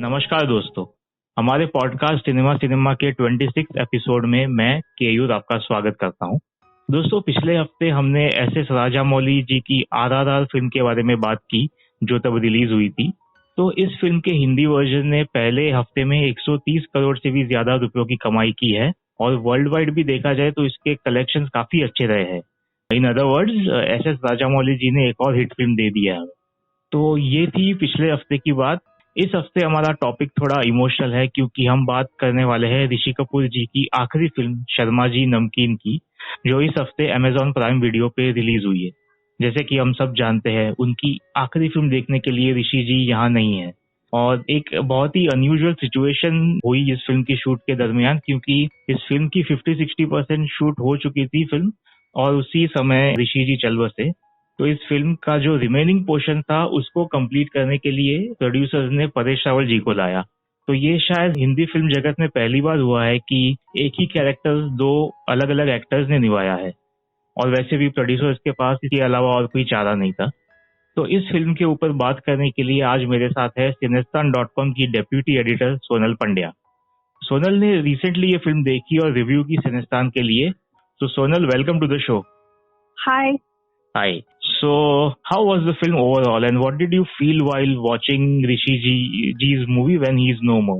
नमस्कार दोस्तों, हमारे पॉडकास्ट सिनेमा के 26 एपिसोड में मैं केयूर आपका स्वागत करता हूं। दोस्तों, पिछले हफ्ते हमने एस राजामौली जी की RRR फिल्म के बारे में बात की जो तब रिलीज हुई थी। तो इस फिल्म के हिंदी वर्जन ने पहले हफ्ते में 130 करोड़ से भी ज्यादा रुपयों की कमाई की है और वर्ल्ड वाइड भी देखा जाए तो इसके कलेक्शंस काफी अच्छे रहे हैं। In other words, S Rajamouli ji ने एक और हिट फिल्म दे दिया है। तो ये थी पिछले हफ्ते की बात। इस हफ्ते हमारा टॉपिक थोड़ा इमोशनल है क्योंकि हम बात करने वाले हैं ऋषि कपूर जी की आखिरी फिल्म शर्माजी नमकीन की, जो इस हफ्ते अमेजॉन प्राइम वीडियो पे रिलीज हुई है। जैसे कि हम सब जानते हैं, उनकी आखिरी फिल्म देखने के लिए ऋषि जी यहाँ नहीं है और एक बहुत ही अनयूजुअल सिचुएशन हुई इस फिल्म की शूट के दरमियान, क्योंकि इस फिल्म की 50-60% शूट हो चुकी थी फिल्म और उसी समय ऋषि जी चल बसे। तो इस फिल्म का जो रिमेनिंग पोर्शन था उसको कंप्लीट करने के लिए प्रोड्यूसर्स ने परेश रावल जी को लाया। तो ये शायद हिंदी फिल्म जगत में पहली बार हुआ है कि एक ही कैरेक्टर दो अलग अलग एक्टर्स ने निभाया है, और वैसे भी प्रोड्यूसर्स के पास इसके अलावा और कोई चारा नहीं था। तो इस फिल्म के ऊपर बात करने के लिए आज मेरे साथ है cinestan.com की डेप्यूटी एडिटर सोनल पंड्या। सोनल ने रिसेंटली ये फिल्म देखी और रिव्यू की सिनेस्तान के लिए। तो Sonal, welcome to the show. Hi. Hi. So, how was the film overall, and what did you feel while watching Rishi Ji's movie when he's no more?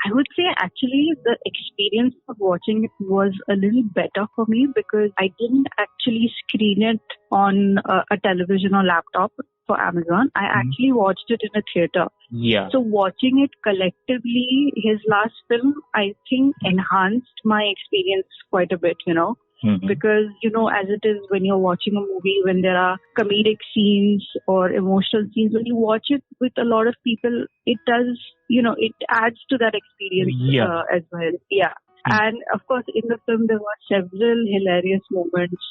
I would say actually the experience of watching it was a little better for me because I didn't actually screen it on a television or laptop for Amazon. I actually watched it in a theater. Yeah. So watching it collectively, his last film, I think enhanced my experience quite a bit, Because, as it is when you're watching a movie, when there are comedic scenes or emotional scenes, when you watch it with a lot of people, it does, it adds to that experience as well. Yeah. And of course, in the film, there were several hilarious moments,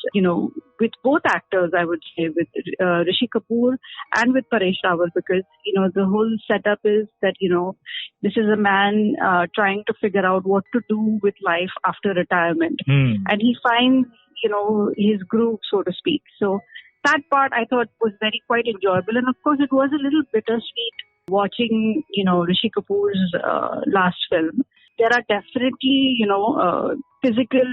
with both actors, I would say, with Rishi Kapoor and with Paresh Rawal, because, the whole setup is that, this is a man trying to figure out what to do with life after retirement. And he finds, his groove, so to speak. So that part I thought was quite enjoyable. And of course, it was a little bittersweet watching, Rishi Kapoor's last film. There are definitely, physical,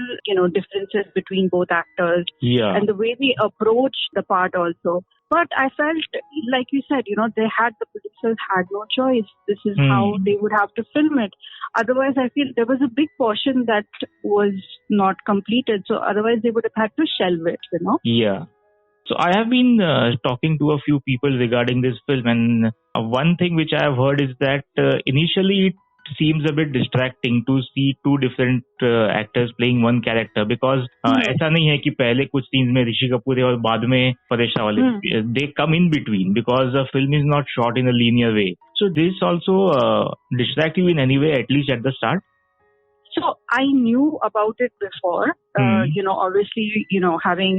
differences between both actors. Yeah. And the way they approach the part also. But I felt, like you said, the producers had no choice. This is how they would have to film it. Otherwise, I feel there was a big portion that was not completed. So otherwise, they would have had to shelve it, Yeah. So I have been talking to a few people regarding this film, and one thing which I have heard is that initially it seems a bit distracting to see two different actors playing one character, because ऐसा नहीं है कि पहले कुछ scenes में ऋषि कपूर है और बाद में परेश रावल है. They come in between because the film is not shot in a linear way. So this also distract you in any way, at least at the start? So I knew about it before, obviously, having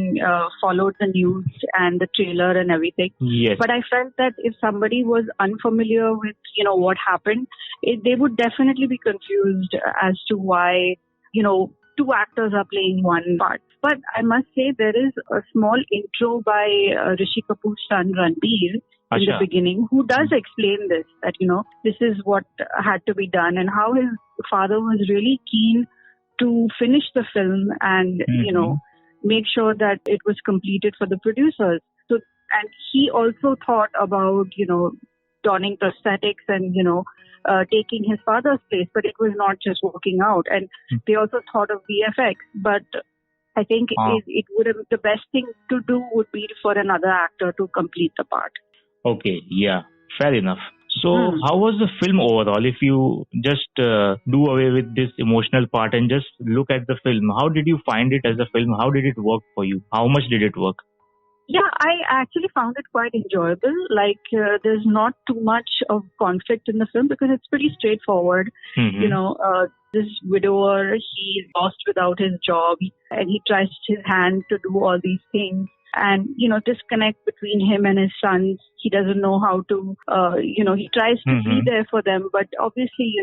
followed the news and the trailer and everything. Yes. But I felt that if somebody was unfamiliar with, what happened, they would definitely be confused as to why, two actors are playing one part. But I must say there is a small intro by Rishi Kapoor's son Ranbir in the beginning, who does explain this, that, this is what had to be done and how his father was really keen to finish the film and, make sure that it was completed for the producers. So, and he also thought about, donning prosthetics and, taking his father's place, but it was not just working out. And they also thought of VFX, but I think it would have, the best thing to do would be for another actor to complete the part. Okay, yeah, fair enough. So how was the film overall? If you just do away with this emotional part and just look at the film, how did you find it as a film? How did it work for you? How much did it work? Yeah, I actually found it quite enjoyable. Like, there's not too much of conflict in the film because it's pretty straightforward. This widower, he's lost without his job and he tries his hand to do all these things. And, disconnect between him and his sons. He doesn't know how to, he tries to be there for them. But obviously,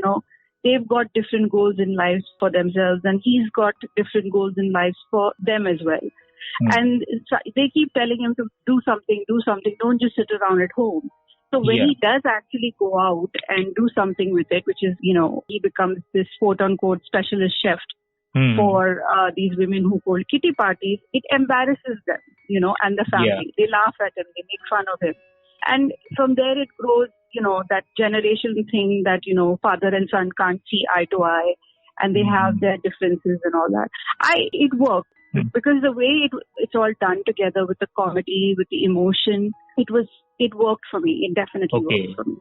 they've got different goals in life for themselves and he's got different goals in life for them as well. And they keep telling him to do something, don't just sit around at home. So when he does actually go out and do something with it, which is, he becomes this quote-unquote specialist chef for these women who hold kitty parties, it embarrasses them, and the family. They laugh at him, they make fun of him. And from there it grows, that generation thing that, father and son can't see eye to eye and they have their differences and all that. It worked because the way it's all done together with the comedy, with the emotion, it worked for me. It definitely worked for me.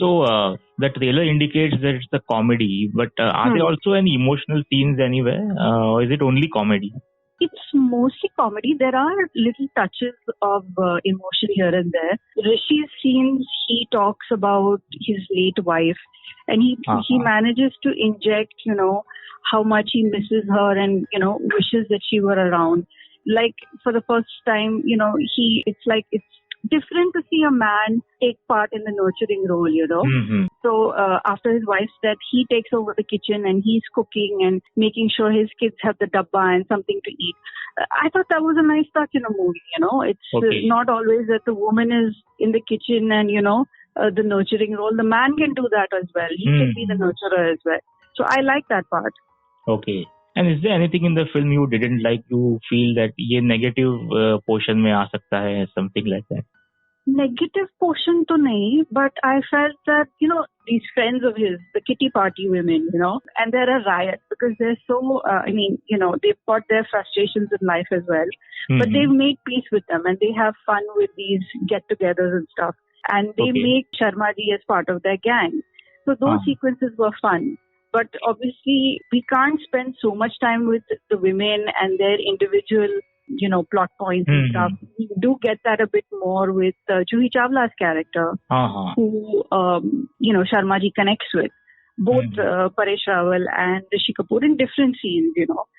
So the trailer indicates that it's a comedy, but are there also any emotional scenes anywhere, or is it only comedy? It's mostly comedy. There are little touches of emotion here and there. Rishi's scenes, he talks about his late wife, and he manages to inject, how much he misses her and, wishes that she were around. Like for the first time, it's different to see a man take part in the nurturing role, So after his wife's death, he takes over the kitchen and he's cooking and making sure his kids have the dabba and something to eat. I thought that was a nice touch in a movie, It's not always that the woman is in the kitchen and, the nurturing role. The man can do that as well. He can be the nurturer as well. So I like that part. Okay. And is there anything in the film you didn't like? You feel that ये negative portion में आ सकता है, something like that? Negative portion to nahi, but I felt that, these friends of his, the kitty party women, and they're a riot because they're so, they've got their frustrations in life as well, but they've made peace with them and they have fun with these get-togethers and stuff. And they make Sharmaji as part of their gang. So those sequences were fun. But obviously, we can't spend so much time with the women and their individual, plot points and stuff. We do get that a bit more with Juhi Chawla's character, who, Sharmaji connects with. Both Paresh Rawal and Rishi Kapoor in different scenes,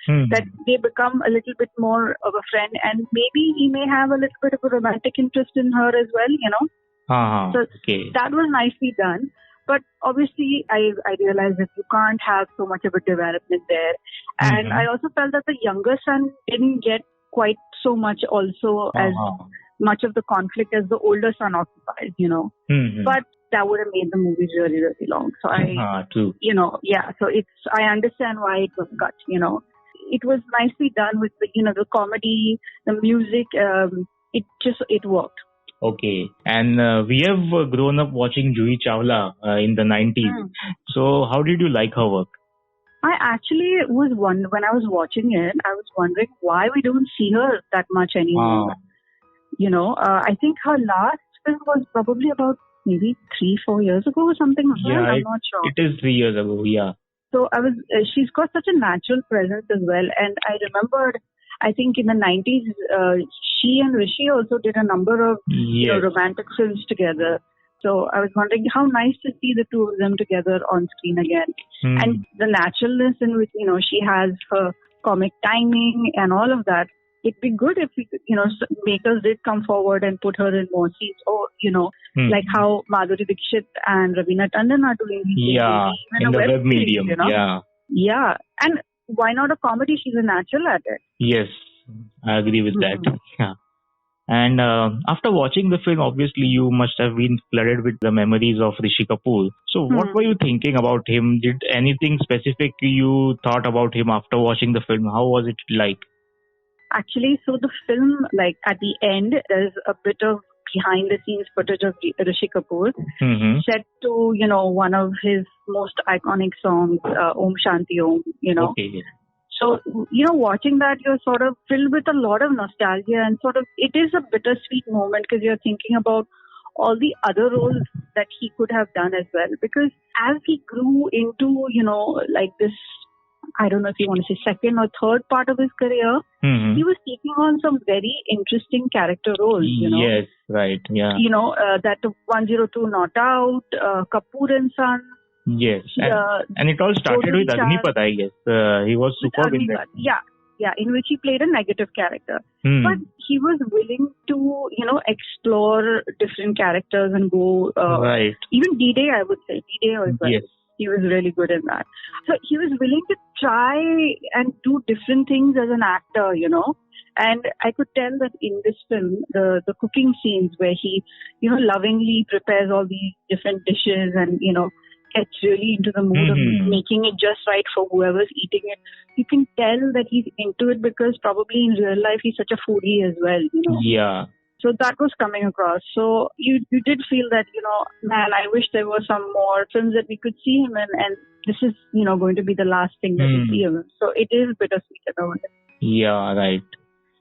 that they become a little bit more of a friend and maybe he may have a little bit of a romantic interest in her as well, So that was nicely done. But obviously, I realized that you can't have so much of a development there. And I also felt that the younger son didn't get quite so much also as much of the conflict as the older son occupies, But that would have made the movies really, really long. So true. So I understand why it was cut, It was nicely done with the comedy, the music, it worked. Okay. And we have grown up watching Juhi Chawla in the 90s. So how did you like her work? I actually when I was watching it, I was wondering why we don't see her that much anymore. I think her last film was probably about maybe 3-4 years ago or something. I'm not sure. It is 3 years ago, yeah. So she's got such a natural presence as well. And I remembered, I think in the 90s, she and Rishi also did a number of romantic films together. So I was wondering how nice to see the two of them together on screen again. And the naturalness in which, she has her comic timing and all of that. It'd be good if we, makers did come forward and put her in more scenes or, like how Madhuri Dixit and Raveena Tandon are doing. In the web medium. Yeah. And why not a comedy? She's a natural at it. Yes, I agree with that. Yeah. And after watching the film, obviously you must have been flooded with the memories of Rishi Kapoor. So what were you thinking about him? Did anything specific you thought about him after watching the film? How was it like? Actually, so the film, like at the end, there's a bit of behind the scenes footage of Rishi Kapoor set to, one of his most iconic songs, Om Shanti Om, Okay. So, watching that, you're sort of filled with a lot of nostalgia and sort of, it is a bittersweet moment because you're thinking about all the other roles that he could have done as well. Because as he grew into, like this, I don't know if you want to say second or third part of his career, he was taking on some very interesting character roles, Yes, right, yeah. That 102 Not Out, Kapoor and Son. Yes, and it all started with Agnipath, I guess. He was superb in that. Yeah, in which he played a negative character. But he was willing to, explore different characters and go, right. Even D-Day, I would say. D-Day as well. Yes. He was really good in that. So he was willing to try and do different things as an actor, And I could tell that in this film, the cooking scenes where he, lovingly prepares all these different dishes and, gets really into the mood of making it just right for whoever's eating it. You can tell that he's into it because probably in real life he's such a foodie as well, Yeah. So that was coming across. So you did feel that, man, I wish there were some more films that we could see him in, and this is, going to be the last thing that we see him in. So it is bittersweet about it. Yeah, right.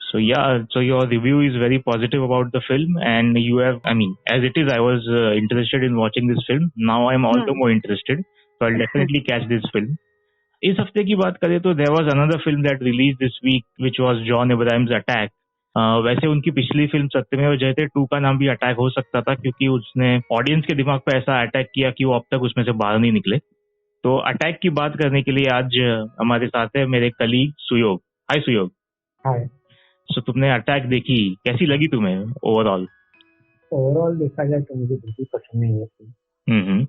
So your review is very positive about the film, and you have, as it is, I was interested in watching this film. Now I'm all the more interested. So I'll definitely catch this film. इस हफ्ते की बात करें तो there was another film that released this week, which was John Abraham's Attack. वैसे उनकी पिछली film सत्यमेव जयते 2 का नाम भी अटैक हो सकता था, क्योंकि उसने ऑडियंस के दिमाग पे ऐसा अटैक किया कि वो अब तक उसमें से बाहर नहीं निकले. तो अटैक की बात करने के लिए आज हमारे साथ है मेरे कलीग सुयोग. हाय सुयोग. हाय. सो तुमने अटैक देखी, कैसी लगी तुम्हें ओवरऑल? ओवरऑल देखा जाए तो मुझे बिल्कुल पसंद नहीं है फिल्म.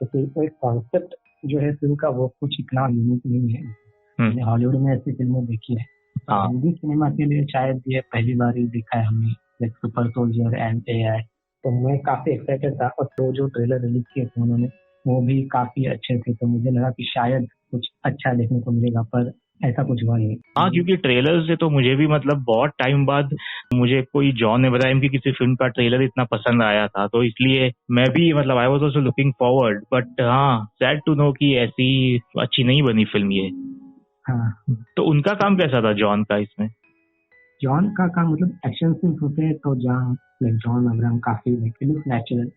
क्योंकि कॉन्सेप्ट जो है फिल्म का वो कुछ इतना यूनिक नहीं है. मैंने हॉलीवुड में ऐसी फिल्में देखी है. हिंदी सिनेमा के लिए शायद ये पहली बार ही देखा है हमने, like super soldier and AI. तो मैं काफी एक्साइटेड था, और जो ट्रेलर रिलीज किए थे उन्होंने वो भी काफी अच्छे थे. तो मुझे लगा कि शायद कुछ अच्छा देखने को मिलेगा, पर ऐसा कुछ हुआ नहीं. क्योंकि ट्रेलर से तो मुझे भी बहुत टाइम बाद मुझे कोई जॉन इब्राहिम की किसी फिल्म का ट्रेलर इतना पसंद आया था, तो इसलिए मैं भी I was also looking forward. But sad to know कि ऐसी अच्छी नहीं बनी फिल्म ये. तो उनका काम कैसा था जॉन का इसमें? जॉन का काम एक्शन सीन्स होते हैं तो जॉन अब्राहम काफी नेचुरल,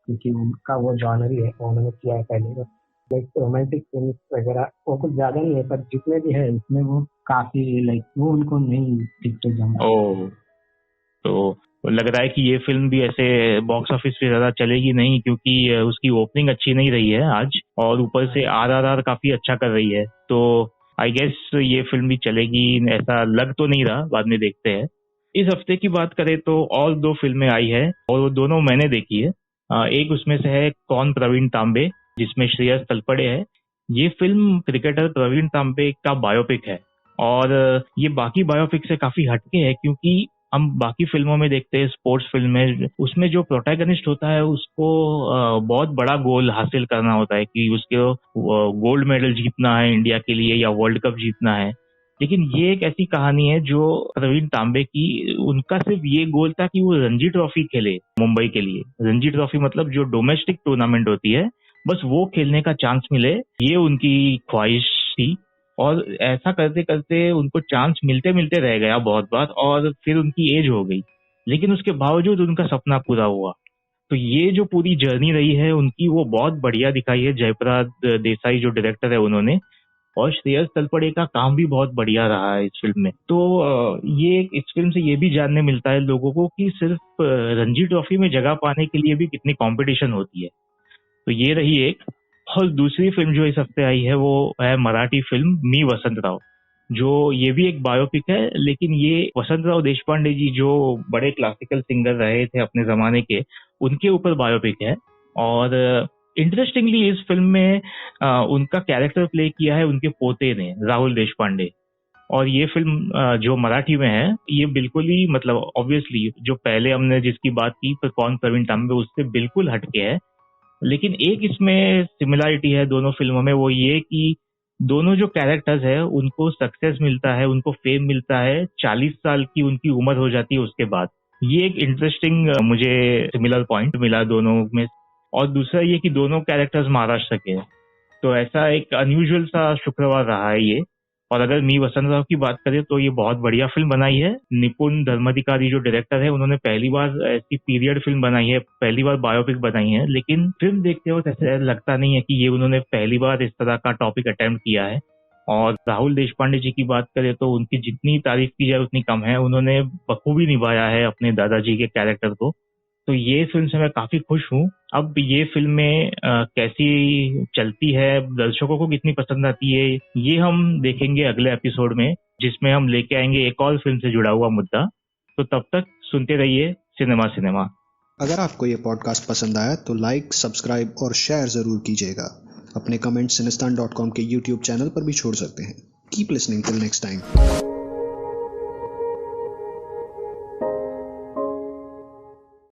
क्योंकि उनका वो जॉनर ही है, उन्होंने किया है पहले. रोमांटिक फिल्म वगैरह वो कुछ ज्यादा नहीं है, पर जितने भी है इसमें वो काफी वो उनको नहीं दिखते जमा. तो लग रहा है कि ये फिल्म भी ऐसे बॉक्स ऑफिस पे ज्यादा चलेगी नहीं, क्योंकि उसकी ओपनिंग अच्छी नहीं रही है आज, और ऊपर से RRR काफी अच्छा कर रही है. तो आई गेस ये फिल्म भी चलेगी, ऐसा लग तो नहीं रहा, बाद में देखते हैं. इस हफ्ते की बात करें तो और 2 फिल्में आई है, और वो दोनों मैंने देखी है. एक उसमें से है कौन प्रवीण तांबे, जिसमें श्रेयस तलपड़े है. ये फिल्म क्रिकेटर प्रवीण तांबे का बायोपिक है, और ये बाकी बायोपिक से काफी हटके है, क्योंकि हम बाकी फिल्मों में देखते हैं स्पोर्ट्स फिल्म में, उसमें जो प्रोटैगनिस्ट होता है उसको बहुत बड़ा गोल हासिल करना होता है कि उसके गोल्ड मेडल जीतना है इंडिया के लिए या वर्ल्ड कप जीतना है. लेकिन ये एक ऐसी कहानी है जो प्रवीण तांबे की, उनका सिर्फ ये गोल था कि वो रणजी ट्रॉफी खेले मुंबई के लिए. रणजी ट्रॉफी मतलब जो डोमेस्टिक टूर्नामेंट होती है, बस वो खेलने का चांस मिले, ये उनकी ख्वाहिश थी. और ऐसा करते करते उनको चांस मिलते मिलते रह गया बहुत बार, और फिर उनकी एज हो गई, लेकिन उसके बावजूद उनका सपना पूरा हुआ. तो ये जो पूरी जर्नी रही है उनकी, वो बहुत बढ़िया दिखाई है. जयप्रकाश देसाई जो डायरेक्टर है उन्होंने, और श्रेयस तलपड़े का काम भी बहुत बढ़िया रहा है इस फिल्म में. तो ये इस फिल्म से ये भी जानने मिलता है लोगों को कि सिर्फ रणजी ट्रॉफी में जगह पाने के लिए भी कितनी कॉम्पिटिशन होती है. तो ये रही एक. और दूसरी फिल्म जो इस हफ्ते आई है वो है मराठी फिल्म मी वसंतराव, जो ये भी एक बायोपिक है, लेकिन ये वसंतराव देशपांडे जी जो बड़े क्लासिकल सिंगर रहे थे अपने जमाने के, उनके ऊपर बायोपिक है. और इंटरेस्टिंगली इस फिल्म में उनका कैरेक्टर प्ले किया है उनके पोते ने, राहुल देशपांडे. और ये फिल्म जो मराठी में है, ये बिल्कुल ही ऑब्वियसली जो पहले हमने जिसकी बात की कौन प्रवीण तांबे, उससे बिल्कुल हटके है. लेकिन एक इसमें सिमिलरिटी है दोनों फिल्मों में, वो ये कि दोनों जो कैरेक्टर्स है उनको सक्सेस मिलता है, उनको फेम मिलता है 40 साल की उनकी उम्र हो जाती है उसके बाद. ये एक इंटरेस्टिंग मुझे सिमिलर पॉइंट मिला दोनों में. और दूसरा ये कि दोनों कैरेक्टर्स महाराष्ट्र के हैं, तो ऐसा एक अनयूजुअल सा शुक्रवार रहा है ये. और अगर मी वसंतराव की बात करें तो ये बहुत बढ़िया फिल्म बनाई है. निपुण धर्माधिकारी जो डायरेक्टर है, उन्होंने पहली बार ऐसी पीरियड फिल्म बनाई है, पहली बार बायोपिक बनाई है. लेकिन फिल्म देखते वक्त ऐसा लगता नहीं है कि ये उन्होंने पहली बार इस तरह का टॉपिक अटेम्प्ट किया है. और राहुल देशपांडे जी की बात करें तो उनकी जितनी तारीफ की जाए उतनी कम है. उन्होंने बखूबी निभाया है अपने दादाजी के कैरेक्टर को. तो ये फिल्म से मैं काफी खुश हूँ. अब ये फिल्में कैसी चलती है, दर्शकों को कितनी पसंद आती है, ये हम देखेंगे अगले एपिसोड में, जिसमें हम लेके आएंगे एक और फिल्म से जुड़ा हुआ मुद्दा. तो तब तक सुनते रहिए सिनेमा. अगर आपको ये पॉडकास्ट पसंद आया तो लाइक, सब्सक्राइब और शेयर जरूर कीजिएगा. अपने कमेंट्स cinestan.com के YouTube चैनल पर भी छोड़ सकते हैं. Keep listening till next time.